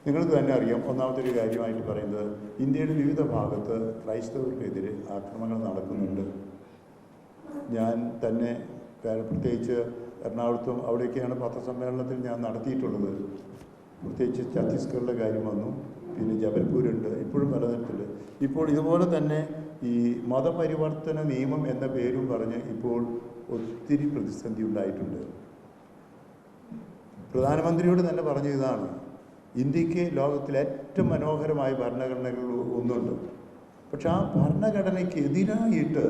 നിങ്ങൾക്ക് തന്നെ അറിയാം. ഒന്നാമത്തെ ഒരു കാര്യമായിട്ട് പറയുന്നത്, ഇന്ത്യയുടെ വിവിധ ഭാഗത്ത് ക്രൈസ്തവർക്കെതിരെ ആക്രമണങ്ങൾ നടക്കുന്നുണ്ട്. ഞാൻ തന്നെ പ്രത്യേകിച്ച് എറണാകുളത്തും അവിടെയൊക്കെയാണ് പത്രസമ്മേളനത്തിൽ ഞാൻ നടത്തിയിട്ടുള്ളത്. പ്രത്യേകിച്ച് ഛത്തീസ്ഗഡിലെ കാര്യം വന്നു, പിന്നെ ജബൽപൂരുണ്ട്, ഇപ്പോഴും പലതരത്തിൽ. ഇപ്പോൾ ഇതുപോലെ തന്നെ ഈ മതപരിവർത്തന നിയമം എന്ന പേരും പറഞ്ഞ് ഇപ്പോൾ ഒത്തിരി പ്രതിസന്ധി ഉണ്ടായിട്ടുണ്ട്. പ്രധാനമന്ത്രിയോട് തന്നെ പറഞ്ഞ ഇതാണ്, ഇന്ത്യക്ക് ലോകത്തിലെ ഏറ്റവും മനോഹരമായ ഭരണഘടനകൾ ഒന്നുണ്ട്. പക്ഷെ ആ ഭരണഘടനയ്ക്ക് എതിരായിട്ട്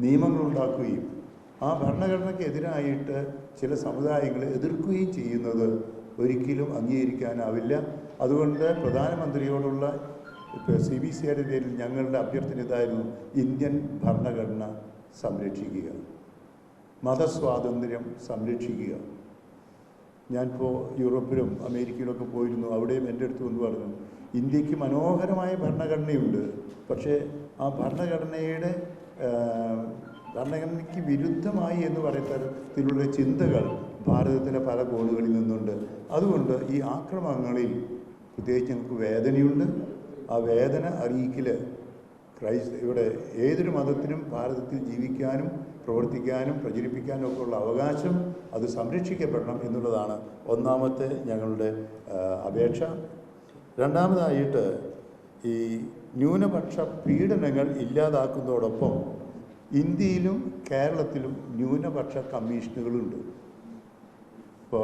നിയമങ്ങൾ ഉണ്ടാക്കുകയും ആ ഭരണഘടനയ്ക്ക് എതിരായിട്ട് ചില സമുദായങ്ങളെ എതിർക്കുകയും ചെയ്യുന്നത് ഒരിക്കലും അംഗീകരിക്കാനാവില്ല. അതുകൊണ്ട് പ്രധാനമന്ത്രിയോടുള്ള CBCയുടെ പേരിൽ ഞങ്ങളുടെ അഭ്യർത്ഥന ഇതായിരുന്നു, ഇന്ത്യൻ ഭരണഘടന സംരക്ഷിക്കുക, മതസ്വാതന്ത്ര്യം സംരക്ഷിക്കുക. ഞാനിപ്പോൾ യൂറോപ്പിലും അമേരിക്കയിലൊക്കെ പോയിരുന്നു. അവിടെയും എൻ്റെ അടുത്ത് വന്ന് പറഞ്ഞു, ഇന്ത്യക്ക് മനോഹരമായ ഭരണഘടനയുണ്ട്, പക്ഷേ ആ ഭരണഘടനയ്ക്ക് വിരുദ്ധമായി എന്ന് പറയുന്ന തരത്തിലുള്ള ചിന്തകൾ ഭാരതത്തിലെ പല കോണുകളിൽ നിന്നുണ്ട്. അതുകൊണ്ട് ഈ ആക്രമണങ്ങളിൽ പ്രത്യേകിച്ച് ഞങ്ങൾക്ക് വേദനയുണ്ട്. ആ വേദന അറിയിക്കൽ ഇവിടെ ഏതൊരു മതത്തിനും ഭാരതത്തിൽ ജീവിക്കാനും പ്രവർത്തിക്കാനും പ്രചരിപ്പിക്കാനും ഒക്കെ ഉള്ള അവകാശം അത് സംരക്ഷിക്കപ്പെടണം എന്നുള്ളതാണ് ഒന്നാമത്തെ ഞങ്ങളുടെ അപേക്ഷ. രണ്ടാമതായിട്ട് ഈ ന്യൂനപക്ഷ പീഡനങ്ങൾ ഇല്ലാതാക്കുന്നതോടൊപ്പം ഇന്ത്യയിലും കേരളത്തിലും ന്യൂനപക്ഷ കമ്മീഷനുകളുണ്ട്. ഇപ്പോൾ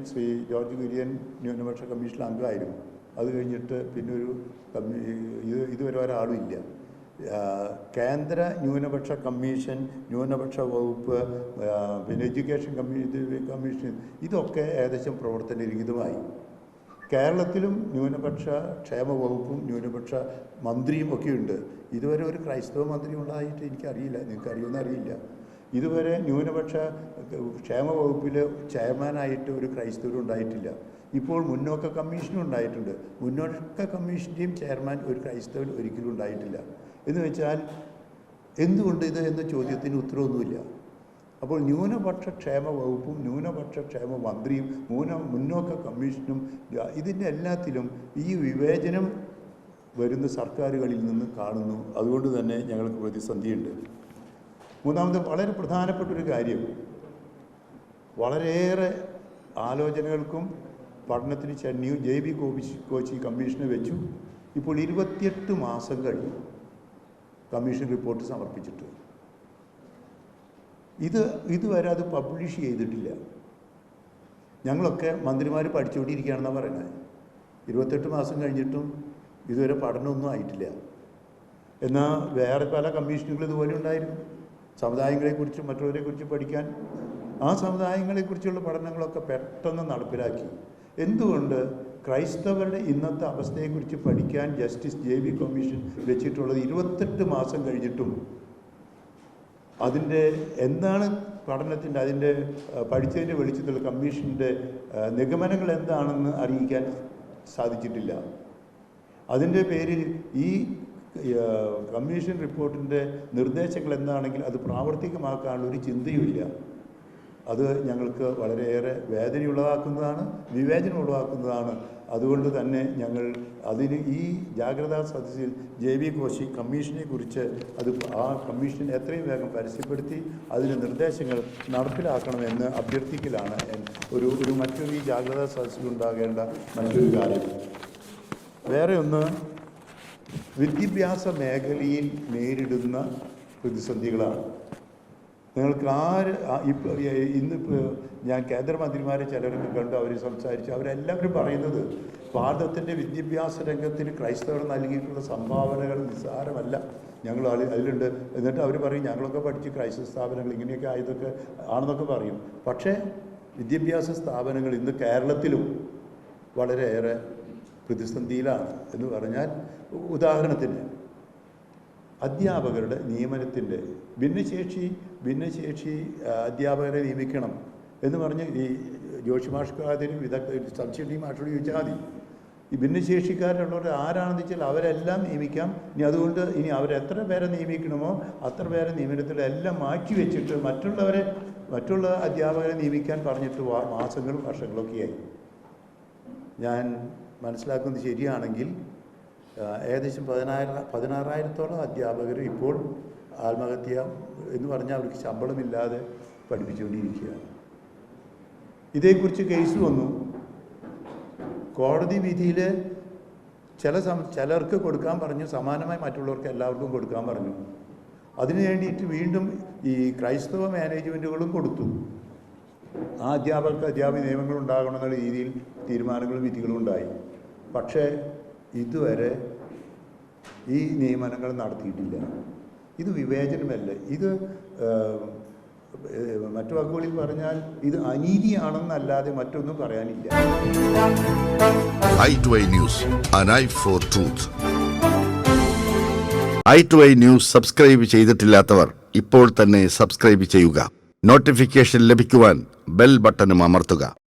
ശ്രീ ജോർജ് കുര്യൻ ന്യൂനപക്ഷ കമ്മീഷനിൽ അംഗമായിരുന്നു. അത് കഴിഞ്ഞിട്ട് പിന്നെ ഇതുവരെ ഒരാളും ഇല്ല. കേന്ദ്ര ന്യൂനപക്ഷ കമ്മീഷൻ, ന്യൂനപക്ഷ വകുപ്പ്, പിന്നെ എഡ്യൂക്കേഷൻ കമ്മീഷൻ, ഇതൊക്കെ ഏകദേശം പ്രവർത്തനരഹിതമായി. കേരളത്തിലും ന്യൂനപക്ഷ ക്ഷേമ വകുപ്പും ന്യൂനപക്ഷ മന്ത്രിയും ഒക്കെയുണ്ട്. ഇതുവരെ ഒരു ക്രൈസ്തവ മന്ത്രി ഉണ്ടായിട്ട് എനിക്കറിയില്ല, നിങ്ങൾക്ക് അറിയുമെന്ന് അറിയില്ല. ഇതുവരെ ന്യൂനപക്ഷ ക്ഷേമ വകുപ്പിൽ ചെയർമാനായിട്ട് ഒരു ക്രൈസ്തവരും ഉണ്ടായിട്ടില്ല. ഇപ്പോൾ മുന്നോക്ക കമ്മീഷനും ഉണ്ടായിട്ടുണ്ട്. മുന്നോക്ക കമ്മീഷൻ്റെയും ചെയർമാൻ ഒരു ക്രൈസ്തവൻ ഒരിക്കലും ഉണ്ടായിട്ടില്ല. എന്ന് വെച്ചാൽ എന്തുകൊണ്ട് ഇത് എന്ന ചോദ്യത്തിന് ഉത്തരവൊന്നുമില്ല. അപ്പോൾ ന്യൂനപക്ഷ ക്ഷേമ വകുപ്പും ന്യൂനപക്ഷ ക്ഷേമ മന്ത്രിയും മുന്നോക്ക കമ്മീഷനും ഇതിൻ്റെ എല്ലാത്തിലും ഈ വിവേചനം വരുന്ന സർക്കാരുകളിൽ നിന്ന് കാണുന്നു. അതുകൊണ്ട് തന്നെ ഞങ്ങൾക്ക് പ്രതിസന്ധിയുണ്ട്. മൂന്നാമത് വളരെ പ്രധാനപ്പെട്ടൊരു കാര്യം, വളരെയേറെ ആലോചനകൾക്കും പഠനത്തിന് JB കോശി കമ്മീഷനെ വെച്ചു. ഇപ്പോൾ 28 മാസം കഴിഞ്ഞു കമ്മീഷൻ റിപ്പോർട്ട് സമർപ്പിച്ചിട്ട്. ഇതുവരെ അത് പബ്ലിഷ് ചെയ്തിട്ടില്ല. ഞങ്ങളൊക്കെ മന്ത്രിമാർ പഠിച്ചുകൊണ്ടിരിക്കുകയാണെന്നാണ് പറയുന്നത്. 28 മാസം കഴിഞ്ഞിട്ടും ഇതുവരെ പഠനമൊന്നും ആയിട്ടില്ല. എന്നാൽ വേറെ പല കമ്മീഷനുകൾ ഇതുപോലെ ഉണ്ടായിരുന്നു, സമുദായങ്ങളെക്കുറിച്ചും മറ്റുള്ളവരെക്കുറിച്ചും പഠിക്കാൻ. ആ സമുദായങ്ങളെക്കുറിച്ചുള്ള പഠനങ്ങളൊക്കെ പെട്ടെന്ന് നടപ്പിലാക്കി. എന്തുകൊണ്ട് ക്രൈസ്തവരുടെ ഇന്നത്തെ അവസ്ഥയെക്കുറിച്ച് പഠിക്കാൻ ജസ്റ്റിസ് JB കമ്മീഷൻ വെച്ചിട്ടുള്ളത് 28 മാസം കഴിഞ്ഞിട്ടും അതിൻ്റെ എന്താണ് പഠനത്തിൻ്റെ അതിൻ്റെ പഠിച്ചതിൻ്റെ വെളിച്ചത്തിലുള്ള കമ്മീഷൻ്റെ നിഗമനങ്ങൾ എന്താണെന്ന് അറിയിക്കാൻ സാധിച്ചിട്ടില്ല. അതിൻ്റെ പേരിൽ ഈ കമ്മീഷൻ റിപ്പോർട്ടിൻ്റെ നിർദ്ദേശങ്ങൾ എന്താണെങ്കിൽ അത് പ്രാവർത്തികമാക്കാനുള്ള ഒരു ചിന്തയുമില്ല. അത് ഞങ്ങൾക്ക് വളരെയേറെ വേദനയുള്ളതാക്കുന്നതാണ്, വിവേചനം ഉളവാക്കുന്നതാണ്. അതുകൊണ്ട് തന്നെ ഞങ്ങൾ ഈ ജാഗ്രതാ സദസ്സിൽ JB കോശി കമ്മീഷനെ കുറിച്ച് ആ കമ്മീഷൻ എത്രയും വേഗം പരസ്യപ്പെടുത്തി അതിൻ്റെ നിർദ്ദേശങ്ങൾ നടപ്പിലാക്കണമെന്ന് അഭ്യർത്ഥിക്കലാണ് മറ്റൊരു ഈ ജാഗ്രതാ സദസ്സിലുണ്ടാകേണ്ട മറ്റൊരു കാര്യം. വേറെ ഒന്ന്, വിദ്യാഭ്യാസ മേഖലയിൽ നേരിടുന്ന പ്രതിസന്ധികളാണ്. നിങ്ങൾക്ക് ഇന്നിപ്പോൾ ഞാൻ കേന്ദ്രമന്ത്രിമാരെ ചിലരൊക്കെ കണ്ടു, അവർ സംസാരിച്ചു. അവരെല്ലാവരും പറയുന്നത് ഭാരതത്തിൻ്റെ വിദ്യാഭ്യാസ രംഗത്തിന് ക്രൈസ്തവർ നൽകിയിട്ടുള്ള സംഭാവനകൾ നിസ്സാരമല്ല, ഞങ്ങൾ അതിലുണ്ട്. എന്നിട്ട് അവർ പറയും ഞങ്ങളൊക്കെ പഠിച്ച് ക്രൈസ്തവ സ്ഥാപനങ്ങൾ ഇങ്ങനെയൊക്കെ ആയതൊക്കെ ആണെന്നൊക്കെ പറയും. പക്ഷേ വിദ്യാഭ്യാസ സ്ഥാപനങ്ങൾ ഇന്ന് കേരളത്തിലും വളരെയേറെ പ്രതിസന്ധിയിലാണ്. എന്ന് പറഞ്ഞാൽ ഉദാഹരണത്തിന് അധ്യാപകരുടെ നിയമനത്തിൻ്റെ ഭിന്നശേഷി അധ്യാപകരെ നിയമിക്കണം എന്ന് പറഞ്ഞ് ഈ ജോഷി മാഷ്ക്കാതിനും സബ്സിഡി മാഷോട് ചോദിച്ചാൽ മതി. ഈ ഭിന്നശേഷിക്കാരുള്ളവർ ആരാണെന്ന് വെച്ചാൽ അവരെല്ലാം നിയമിക്കാം. അതുകൊണ്ട് അവരെത്ര പേരെ നിയമിക്കണമോ അത്ര പേരെ നിയമനത്തിലെല്ലാം മാറ്റി വെച്ചിട്ട് മറ്റുള്ള അധ്യാപകരെ നിയമിക്കാൻ പറഞ്ഞിട്ട് മാസങ്ങളും വർഷങ്ങളൊക്കെയായി. ഞാൻ മനസ്സിലാക്കുന്നത് ശരിയാണെങ്കിൽ ഏകദേശം 16,000-ഓളം അധ്യാപകർ ഇപ്പോൾ ആത്മഹത്യ എന്ന് പറഞ്ഞാൽ അവർക്ക് ശമ്പളമില്ലാതെ പഠിപ്പിച്ചുകൊണ്ടിരിക്കുകയാണ്. ഇതേക്കുറിച്ച് കേസ് വന്നു. കോടതി വിധിയിൽ ചിലർക്ക് കൊടുക്കാൻ പറഞ്ഞു, സമാനമായി മറ്റുള്ളവർക്ക് എല്ലാവർക്കും കൊടുക്കാൻ പറഞ്ഞു. അതിനു വേണ്ടിയിട്ട് വീണ്ടും ഈ ക്രൈസ്തവ മാനേജ്മെൻറ്റുകളും കൊടുത്തു. ആ അധ്യാപക നിയമങ്ങൾ ഉണ്ടാകണമെന്നുള്ള രീതിയിൽ തീരുമാനങ്ങളും വിധികളും ഉണ്ടായി. പക്ഷേ ഇതുവരെ ഈ നിയമനങ്ങൾ നടത്തിയിട്ടില്ല. ഇത് വിവേചനമല്ല, ഇത് മറ്റു വാക്കുകളിൽ പറഞ്ഞാൽ ഇത് അനീതിയാണെന്നല്ലാതെ മറ്റൊന്നും പറയാനില്ല. i2i News, an eye for truth. i2i News subscribe ചെയ്തിട്ടില്ലാത്തവർ ഇപ്പോൾ തന്നെ സബ്സ്ക്രൈബ് ചെയ്യുക. നോട്ടിഫിക്കേഷൻ ലഭിക്കുവാൻ ബെൽ ബട്ടണും അമർത്തുക.